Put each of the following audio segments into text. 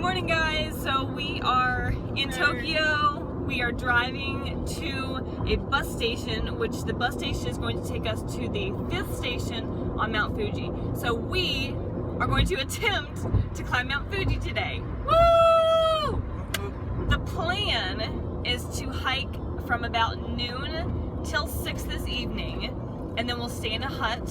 morning, guys. So we are in Tokyo. We are driving to a bus station, which the bus station is going to take us to the 5th station on Mount Fuji. So we are going to attempt to climb Mount Fuji today. Woo! The plan is to hike from about noon till 6 this evening, and then we'll stay in a hut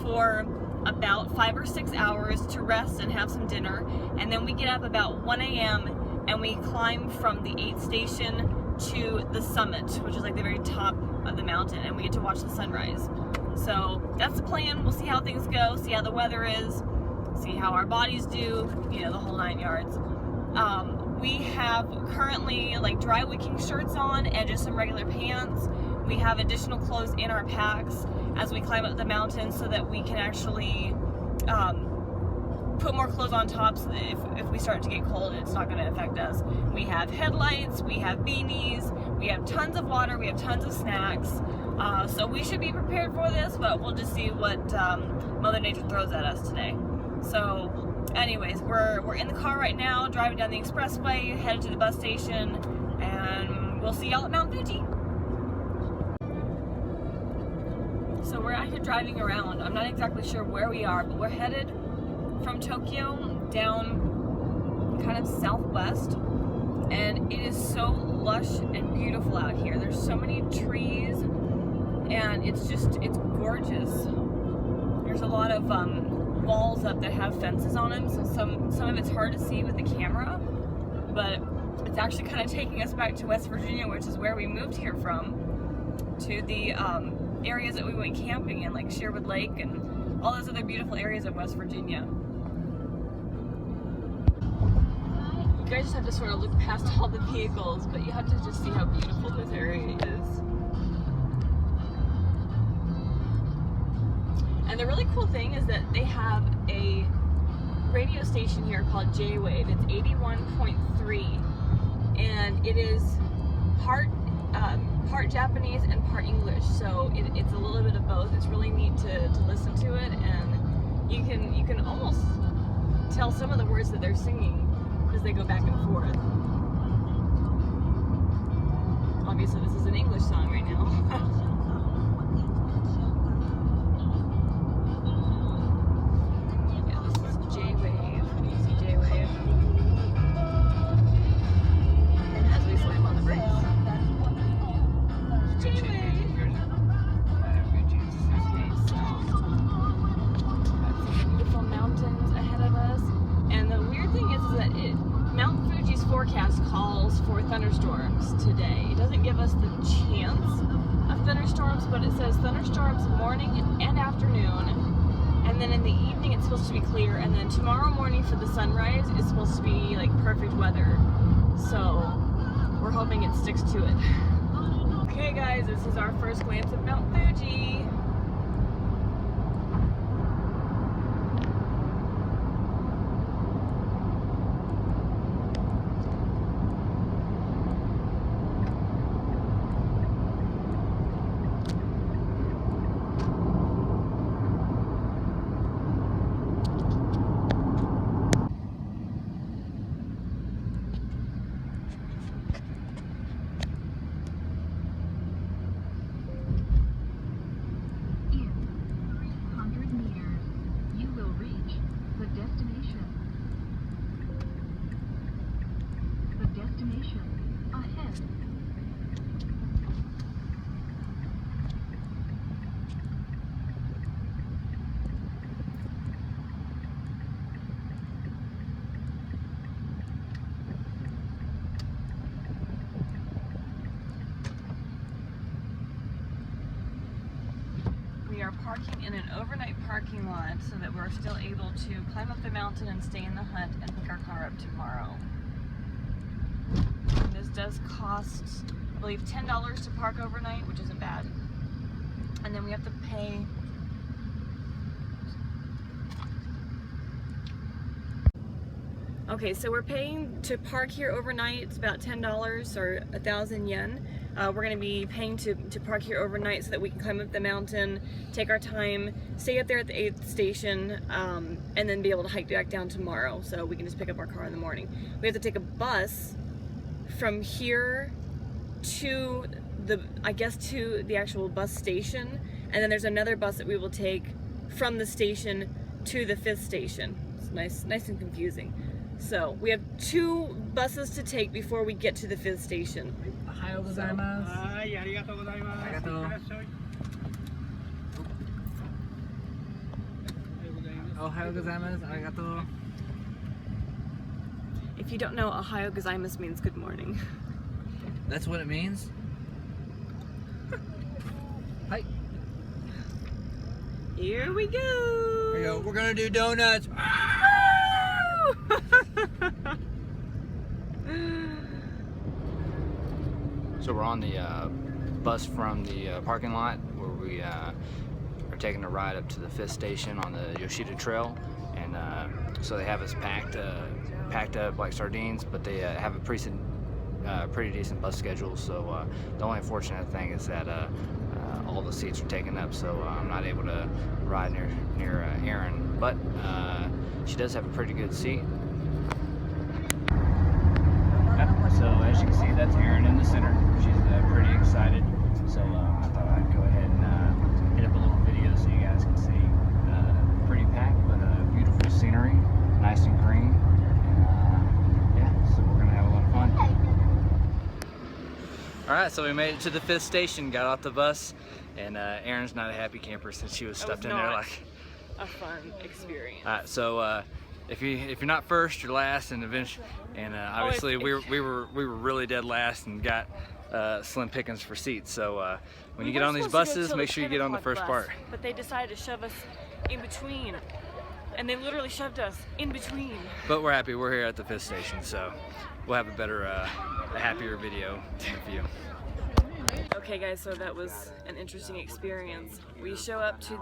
for about 5 or 6 hours to rest and have some dinner, and then we get up about 1 a.m. and we climb from the 8th station to the summit, which is like the very top of the mountain, and we get to watch the sunrise. So that's the plan. We'll see how things go, see how the weather is, see how our bodies do, you know, the whole 9 yards. We have currently like dry wicking shirts on and just some regular pants. We have additional clothes in our packs as we climb up the mountain so that we can actually put more clothes on top so that if we start to get cold, it's not going to affect us. We have headlights, we have beanies, we have tons of water, we have tons of snacks. So we should be prepared for this, but we'll just see what Mother Nature throws at us today. So anyways, we're in the car right now, driving down the expressway, headed to the bus station, and we'll see y'all at Mount Fuji. So we're out here driving around. I'm not exactly sure where we are, but we're headed from Tokyo down kind of southwest, and it is so lush and beautiful out here. There's so many trees, and it's gorgeous. There's a lot of walls up that have fences on them, so some of it's hard to see with the camera, but it's actually kind of taking us back to West Virginia, which is where we moved here from, to the areas that we went camping in, like Sherwood Lake and all those other beautiful areas of West Virginia. You guys just have to sort of look past all the vehicles, but you have to just see how beautiful this area is. And the really cool thing is that they have a radio station here called J-Wave. It's 81.3, and it is part Japanese and part English, so it's a little bit of both. It's really neat to listen to it, and you can almost tell some of the words that they're singing because they go back and forth. Obviously this is an English song right now. Yeah, this is J-Wave. You see J-Wave. As we slam on the brakes. Mount Fuji's forecast calls for thunderstorms today. It doesn't give us the chance of thunderstorms, but it says thunderstorms morning and afternoon, and then in the evening it's supposed to be clear, and then tomorrow morning for the sunrise it's supposed to be like perfect weather. So we're hoping it sticks to it. Okay guys, this is our first glance at Mount Fuji. We are parking in an overnight parking lot so that we're still able to climb up the mountain and stay in the hut and pick our car up tomorrow. And this does cost, I believe, $10 to park overnight, which isn't bad. And then we have to pay Okay, so we're paying to park here overnight. It's about $10 or 1,000 yen. We're going to be paying to park here overnight so that we can climb up the mountain, take our time, stay up there at the 8th station, and then be able to hike back down tomorrow so we can just pick up our car in the morning. We have to take a bus from here to to the actual bus station, and then there's another bus that we will take from the station to the 5th station. It's nice and confusing. So we have 2 buses to take before we get to the 5th station. Ohayou gozaimasu. Arigatou gozaimasu. Ohayou gozaimasu. Arigatou. If you don't know, Ohayou gozaimasu means good morning. That's what it means? Hi. Here we go. Here we go. We're gonna do donuts. So we're on the bus from the parking lot where we are taking a ride up to the 5th station on the Yoshida Trail, and so they have us packed up like sardines, but they have a pretty decent bus schedule. So the only unfortunate thing is that all the seats are taken up, so I'm not able to ride near Erin, but she does have a pretty good seat. So as you can see, that's Erin in the center. She's pretty excited. So I thought I'd go ahead and hit up a little video so you guys can see. Pretty packed, but beautiful scenery, nice and green. Yeah, so we're gonna have a lot of fun. All right, so we made it to the 5th station, got off the bus, and Erin's not a happy camper since she was stuffed in there like a fun experience. All right, so if you're not first, you're last, and eventually, and obviously we were really dead last and got slim pickings for seats. So when you get on these buses, make sure you get on the first part. But they decided to shove us in between, and they literally shoved us in between. But we're happy we're here at the 5th station, so we'll have a better, a happier video in the view. Okay guys, so that was an interesting experience. We show up to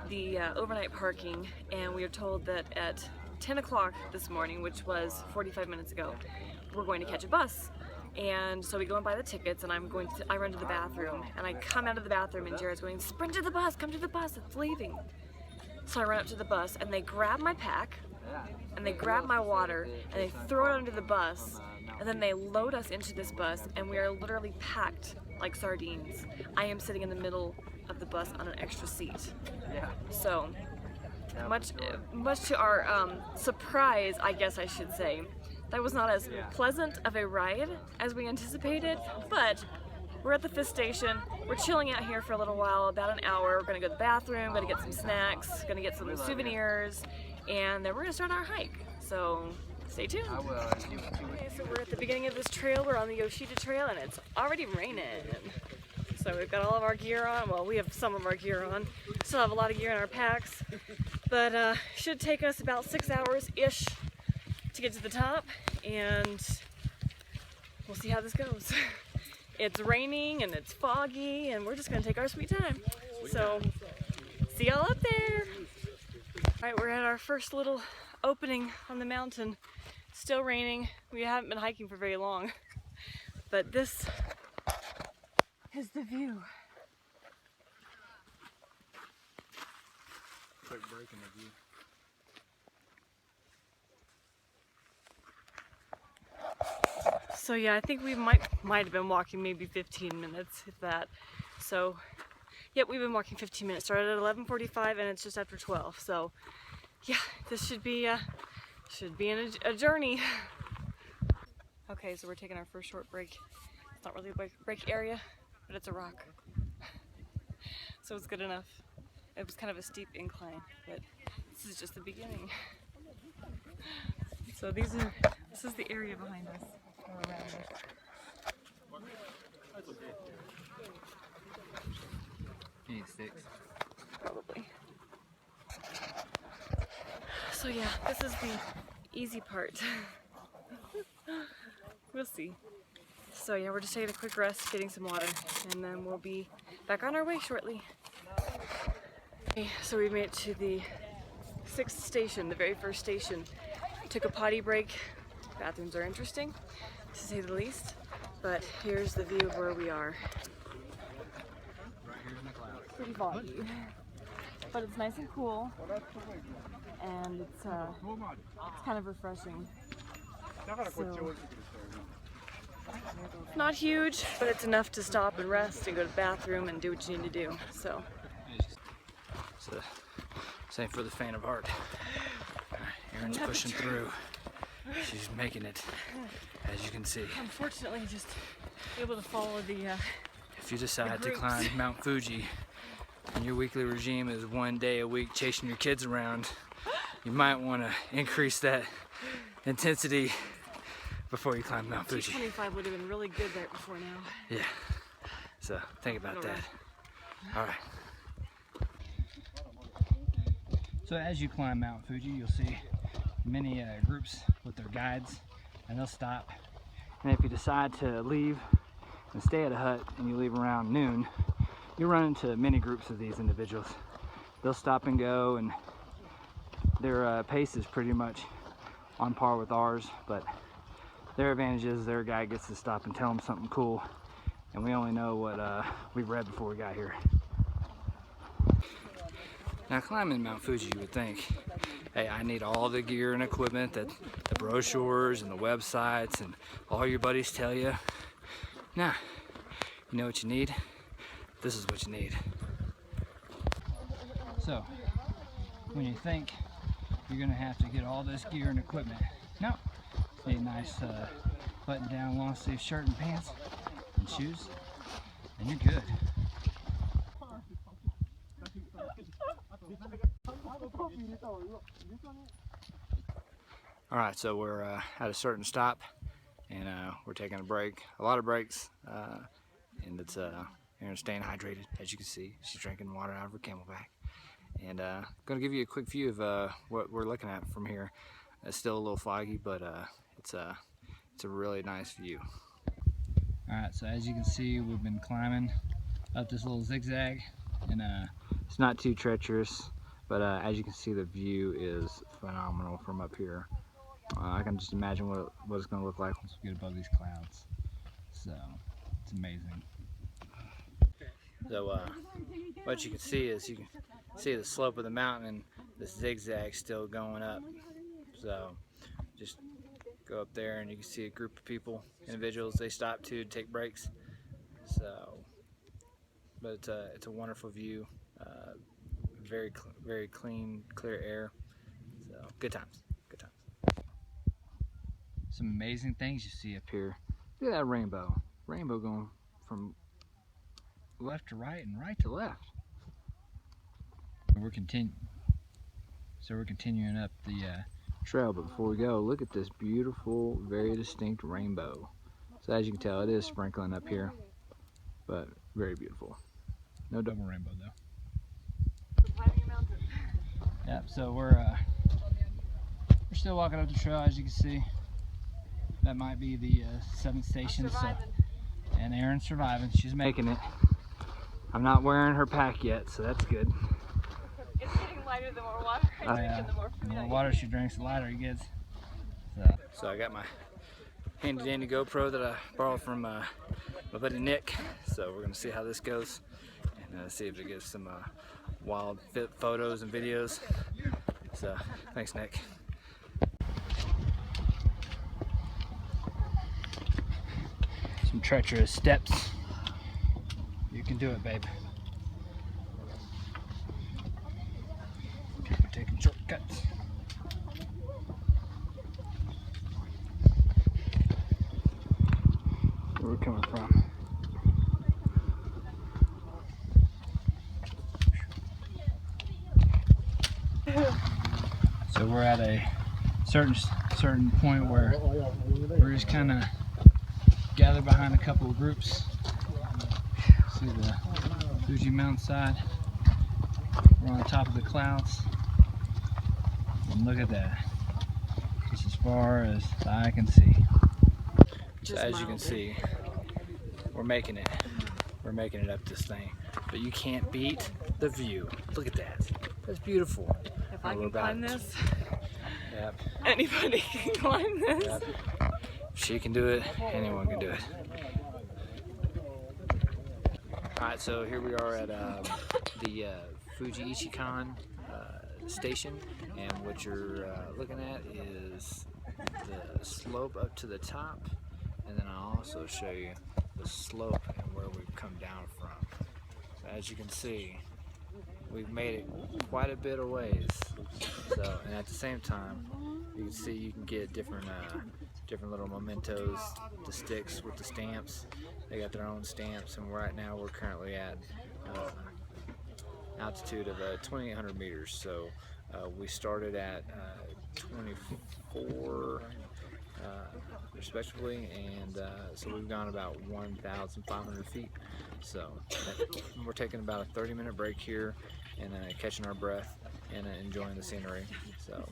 the overnight parking, and we are told that at 10 o'clock this morning, which was 45 minutes ago, we're going to catch a bus. And so we go and buy the tickets, and I run to the bathroom, and I come out of the bathroom, and Jared's going, "Sprint to the bus, come to the bus, it's leaving." So I run up to the bus, and they grab my pack, and they grab my water, and they throw it under the bus, and then they load us into this bus, and we are literally packed like sardines. I am sitting in the middle of the bus on an extra seat. So much to our surprise, I guess I should say, that was not as pleasant of a ride as we anticipated, but we're at the 5th station. We're chilling out here for a little while, about an hour. We're gonna go to the bathroom, gonna get some snacks, gonna get some souvenirs, and then we're gonna start our hike. So stay tuned. Okay, so we're at the beginning of this trail. We're on the Yoshida Trail, and it's already raining. So we've got all of our gear on. Well, we have some of our gear on. Still have a lot of gear in our packs, but should take us about 6 hours-ish to get to the top, and we'll see how this goes. It's raining and it's foggy, and we're just gonna take our sweet time. So see y'all up there. All right, we're at our first little opening on the mountain. Still raining. We haven't been hiking for very long, but this is the view. Quick break in the view. So yeah, I think we might have been walking maybe 15 minutes, if that. So, yep, we've been walking 15 minutes. Started at 11:45, and it's just after 12. So, yeah, this should be a journey. Okay, so we're taking our first short break. It's not really a break area, but it's a rock, so it's good enough. It was kind of a steep incline, but this is just the beginning. So this is the area behind us. You need sticks? Probably. So yeah, this is the easy part. We'll see. So yeah, we're just taking a quick rest, getting some water, and then we'll be back on our way shortly. Okay, so we made it to the 6th station, the very first station. Took a potty break. Bathrooms are interesting, to say the least. But here's the view of where we are. Pretty foggy, but it's nice and cool, and it's kind of refreshing. So, it's not huge, but it's enough to stop and rest and go to the bathroom and do what you need to do. So, Same for the faint of heart. Erin's pushing through. She's making it, as you can see. Unfortunately, just able to follow the. If you decide to climb Mount Fuji, and your weekly regime is 1 day a week chasing your kids around, you might want to increase that intensity before you climb Mount Fuji. 225 would have been really good right before now. Yeah. So think about that. All right. So as you climb Mount Fuji, you'll see many groups with their guides, and they'll stop. And if you decide to leave and stay at a hut and you leave around noon, you run into many groups of these individuals. They'll stop and go, and their pace is pretty much on par with ours, but their advantage is their guide gets to stop and tell them something cool, and we only know what we read before we got here. Now, climbing Mount Fuji, you would think, hey, I need all the gear and equipment that the brochures and the websites and all your buddies tell you. Nah, you know what you need? This is what you need. So, when you think you're gonna have to get all this gear and equipment, no, you need a nice button-down long sleeve shirt and pants and shoes, and you're good. All right, so we're at a certain stop, and we're taking a break, a lot of breaks, and it's Erin's staying hydrated. As you can see, she's drinking water out of her Camelback, and gonna give you a quick view of what we're looking at from here. It's still a little foggy, but it's a really nice view. All right, so as you can see, we've been climbing up this little zigzag, and it's not too treacherous, but as you can see, the view is phenomenal from up here. I can just imagine what it's going to look like once we get above these clouds. So, it's amazing. So, what you can see is you can see the slope of the mountain and the zigzag still going up. So, just go up there and you can see a group of people, individuals, they stop to take breaks. So, but it's a wonderful view, very clean, clear air. So, good times. Some amazing things you see up here. Look at that rainbow. Rainbow going from left to right and right to left. We're continuing up the trail, but before we go, look at this beautiful, very distinct rainbow. So as you can tell, it is sprinkling up here, but very beautiful. No double rainbow though. Yeah, so we're still walking up the trail, as you can see. That might be the 7th station, so, and Erin's surviving. She's making it. I'm not wearing her pack yet, so that's good. It's getting lighter the more water I drink, and the more food the more I water she drinks, the lighter it gets. So I got my handy dandy GoPro that I borrowed from my buddy Nick. So we're gonna see how this goes, and see if it gives some wild photos and videos. So thanks, Nick. Some treacherous steps. You can do it, babe. People taking shortcuts. Where we're coming from. So we're at a certain point where we're just kind of gathered behind a couple of groups. See the Fuji mountainside. We're on top of the clouds. And look at that. Just as far as the eye can see. So as you can see, we're making it. We're making it up this thing. But you can't beat the view. Look at that. That's beautiful. If I can climb this, Yep. anybody can climb this. Yep. She can do it, anyone can do it. Alright, so here we are at the Fuji Ichikan station, and what you're looking at is the slope up to the top, and then I'll also show you the slope and where we've come down from. As you can see, we've made it quite a bit of ways. So, and at the same time, you can see you can get different little mementos, the sticks with the stamps. They got their own stamps, and right now we're currently at altitude of 2,800 meters. So we started at 24 respectively, and so we've gone about 1,500 feet. So we're taking about a 30-minute break here and catching our breath and enjoying the scenery. So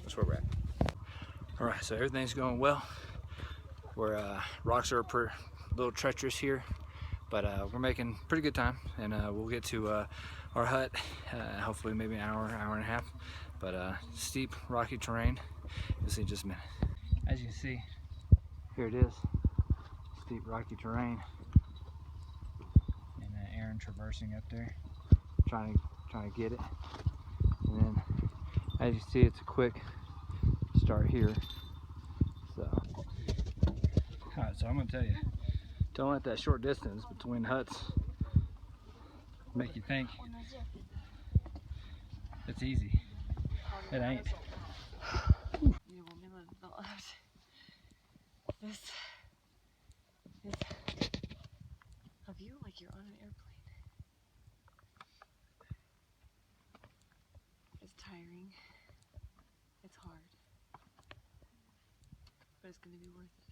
that's where we're at. All right, so everything's going well. Rocks are a little treacherous here, but we're making pretty good time, and we'll get to our hut hopefully maybe an hour and a half. But steep, rocky terrain. You'll see in just a minute. As you can see, here it is, steep, rocky terrain, and Aaron traversing up there, trying to get it. And then, as you see, it's a quick start here. So, alright, so I'm gonna tell you, don't let that short distance between huts make you think it's easy. It ain't. This is a view like you're on an airplane. It's tiring. It's hard. But it's going to be worth it.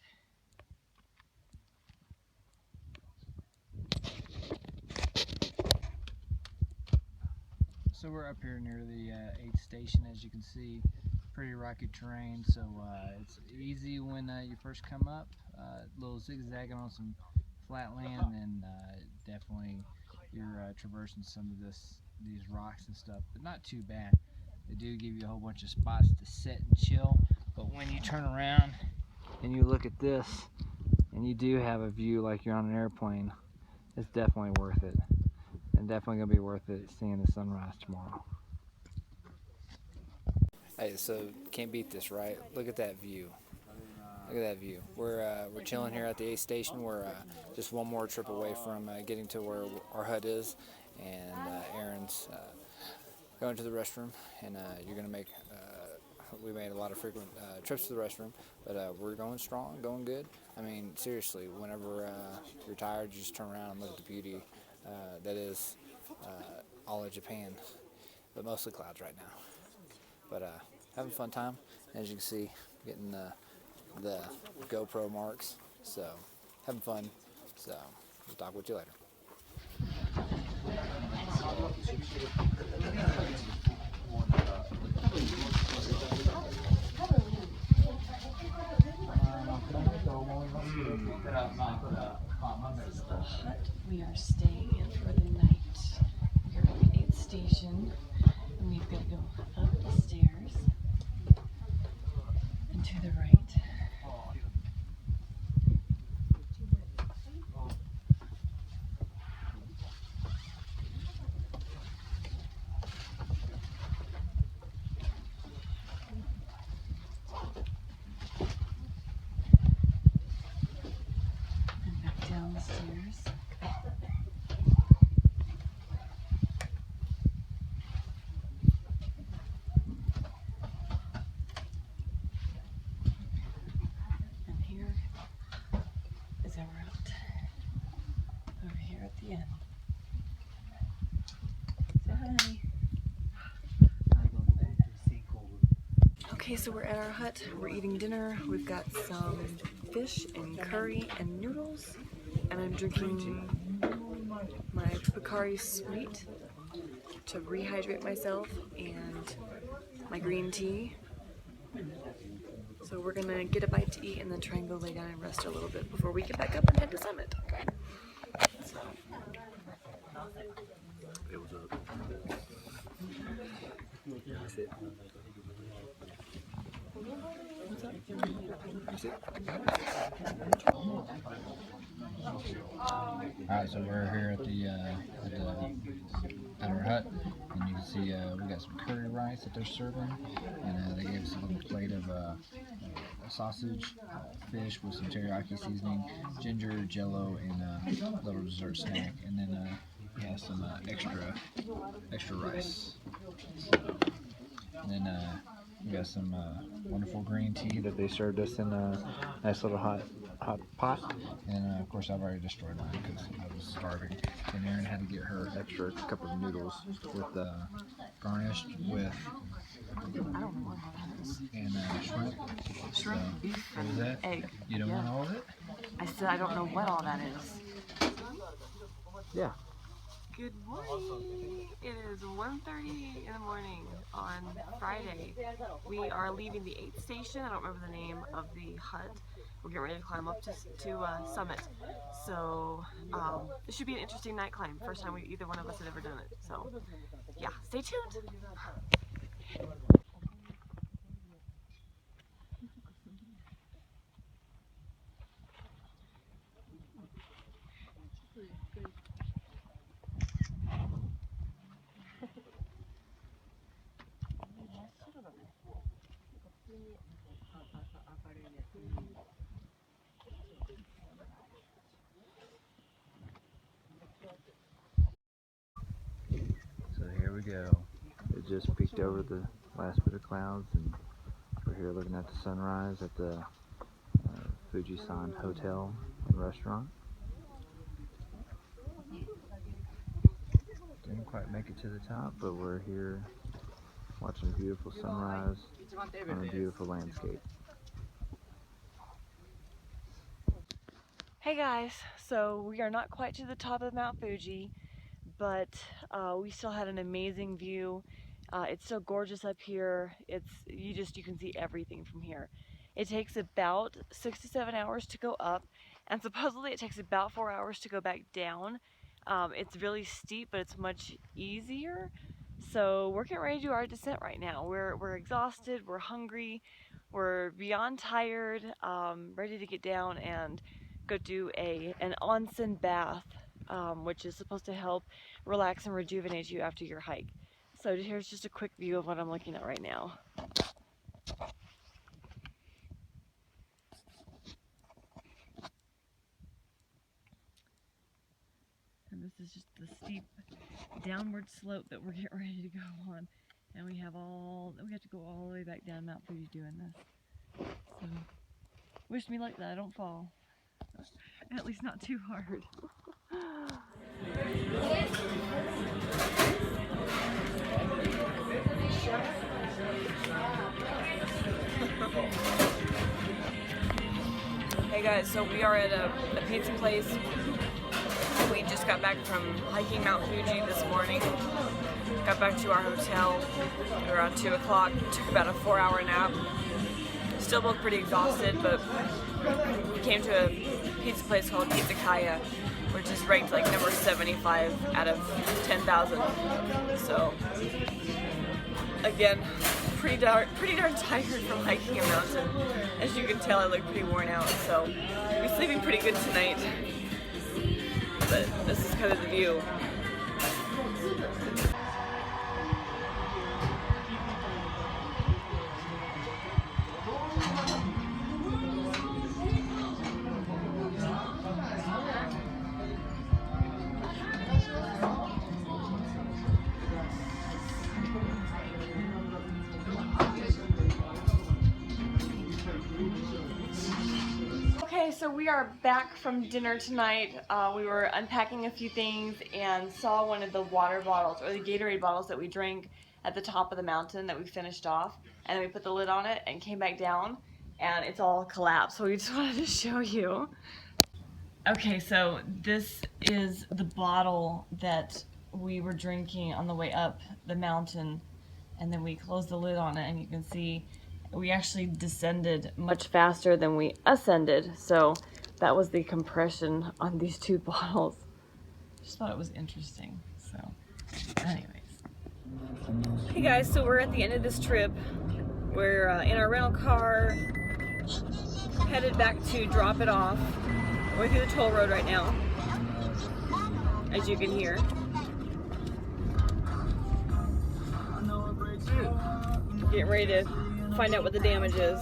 So we're up here near the 8th station, as you can see. Pretty rocky terrain, so it's easy when you first come up. A little zigzagging on some flat land, and definitely you're traversing some of these rocks and stuff, but not too bad. They do give you a whole bunch of spots to sit and chill, but when you turn around and you look at this, and you do have a view like you're on an airplane, it's definitely worth it, and definitely gonna be worth it seeing the sunrise tomorrow. Hey, so can't beat this, right? Look at that view. Look at that view. We're chilling here at the 8th station. We're just one more trip away from getting to where our hut is, and Aaron's going to the restroom, and you're gonna make. We made a lot of frequent trips to the restroom, but we're going strong, going good. I mean, seriously, whenever you're tired, you just turn around and look at the beauty that is all of Japan, but mostly clouds right now. But having a fun time, as you can see, getting the GoPro marks, so having fun. So we'll talk with you later. This is the hut we are staying in for the night. We're at the 8th station, and we've got to go up the stairs and to the right. And back down the stairs. And here is our route. Over here at the end. Say hi. Okay, so we're at our hut. We're eating dinner. We've got some fish and curry and noodles, and I'm drinking my Pocari Sweet to rehydrate myself, and my green tea. So we're gonna get a bite to eat and then try and go lay down and rest a little bit before we get back up and head to Summit. So. It was up. Alright, so we're here at our hut, and you can see we got some curry rice that they're serving, and they gave us a little plate of sausage, fish with some teriyaki seasoning, ginger, jello, and a little dessert snack, and then we have some extra rice. So, and then we got some wonderful green tea that they served us in a nice little hot pot. And of course, I've already destroyed mine because I was starving. And Erin had to get her extra cup of noodles with garnished with and shrimp. Shrimp, So, beef, what is and that? egg. You don't want all of it? I said I don't know what all that is. Yeah. Good morning. It is 1:30 in the morning on Friday. We are leaving the 8th station. I don't remember the name of the hut. We're getting ready to climb up to Summit. So this should be an interesting night climb. First time either one of us had ever done it. So yeah, stay tuned. So here we go. It just peeked over the last bit of clouds, and we're here looking at the sunrise at the Fuji-san Hotel and Restaurant. Didn't quite make it to the top, but we're here watching a beautiful sunrise on a beautiful landscape. Hey guys, so we are not quite to the top of Mount Fuji, but we still had an amazing view. It's so gorgeous up here. You can see everything from here. It takes about 6 to 7 hours to go up, and supposedly it takes about 4 hours to go back down. It's really steep, but it's much easier. So we're getting ready to do our descent right now. We're exhausted, we're hungry, we're beyond tired, ready to get down and go do an onsen bath, which is supposed to help relax and rejuvenate you after your hike. So here's just a quick view of what I'm looking at right now. And this is just the steep downward slope that we're getting ready to go on. And we have to go all the way back down Mount Fuji doing this. So wish me luck that I don't fall. At least not too hard. Hey guys, so we are at a pizza place. We just got back from hiking Mount Fuji this morning. Got back to our hotel around 2 o'clock. Took about a 4-hour nap. Still both pretty exhausted, but we came to a pizza place called Pizza Kaya, which is ranked like number 75 out of 10,000. So again, pretty darn tired from hiking a mountain. As you can tell, I look pretty worn out, so I'll be sleeping pretty good tonight. But this is kind of the view. Okay, so we are back from dinner tonight. We were unpacking a few things and saw one of the water bottles, or the Gatorade bottles that we drank at the top of the mountain that we finished off. And then we put the lid on it and came back down, and it's all collapsed. So we just wanted to show you. Okay, so this is the bottle that we were drinking on the way up the mountain, and then we closed the lid on it, and you can see we actually descended much faster than we ascended, so that was the compression on these two bottles. Just thought it was interesting. So anyways, hey guys, so we're at the end of this trip. We're in our rental car, headed back to drop it off. We're through the toll road right now, as you can hear. Getting ready to find out what the damage is.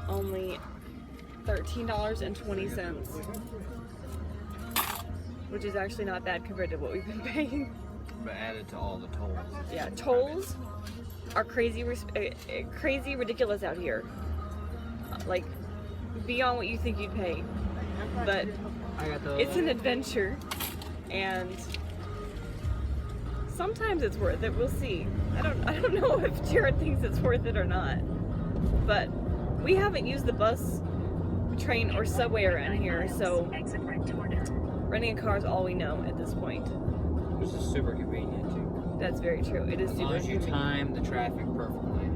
Only $13.20, which is actually not bad compared to what we've been paying. But added to all the tolls. Yeah, tolls are crazy, crazy ridiculous out here. Like beyond what you think you'd pay. But it's an adventure, and sometimes it's worth it. We'll see. I don't know if Jared thinks it's worth it or not. But we haven't used the bus, train, or subway around here, so renting a car is all we know at this point. Which is super convenient too. That's very true. It is As super long as you convenient. time the traffic perfectly.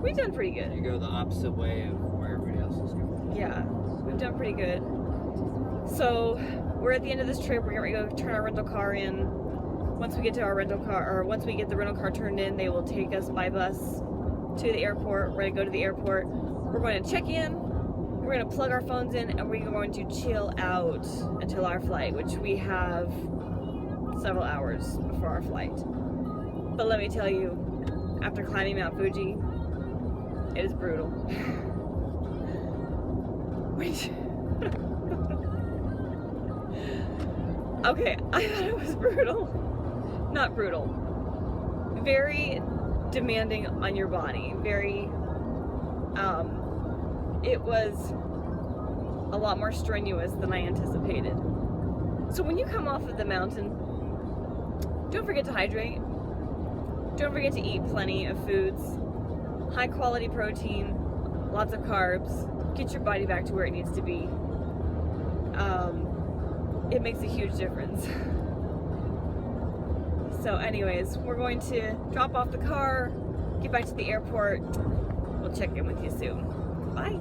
We've done pretty You good. go the opposite way of where everybody else is going. Yeah, we've done pretty good. So we're at the end of this trip. We're going to go turn our rental car in. Once we get to our rental car, or once we get the rental car turned in, they will take us by bus to the airport. We're going to go to the airport. We're going to check in. We're going to plug our phones in, and we're going to chill out until our flight, which we have several hours before our flight. But let me tell you, after climbing Mount Fuji, it is brutal. Wait. Okay, I thought it was brutal. Not brutal. Very demanding on your body. Very, it was a lot more strenuous than I anticipated. So when you come off of the mountain, don't forget to hydrate. Don't forget to eat plenty of foods. High quality protein, lots of carbs. Get your body back to where it needs to be. It makes a huge difference. So anyways, we're going to drop off the car, get back to the airport. We'll check in with you soon. Bye.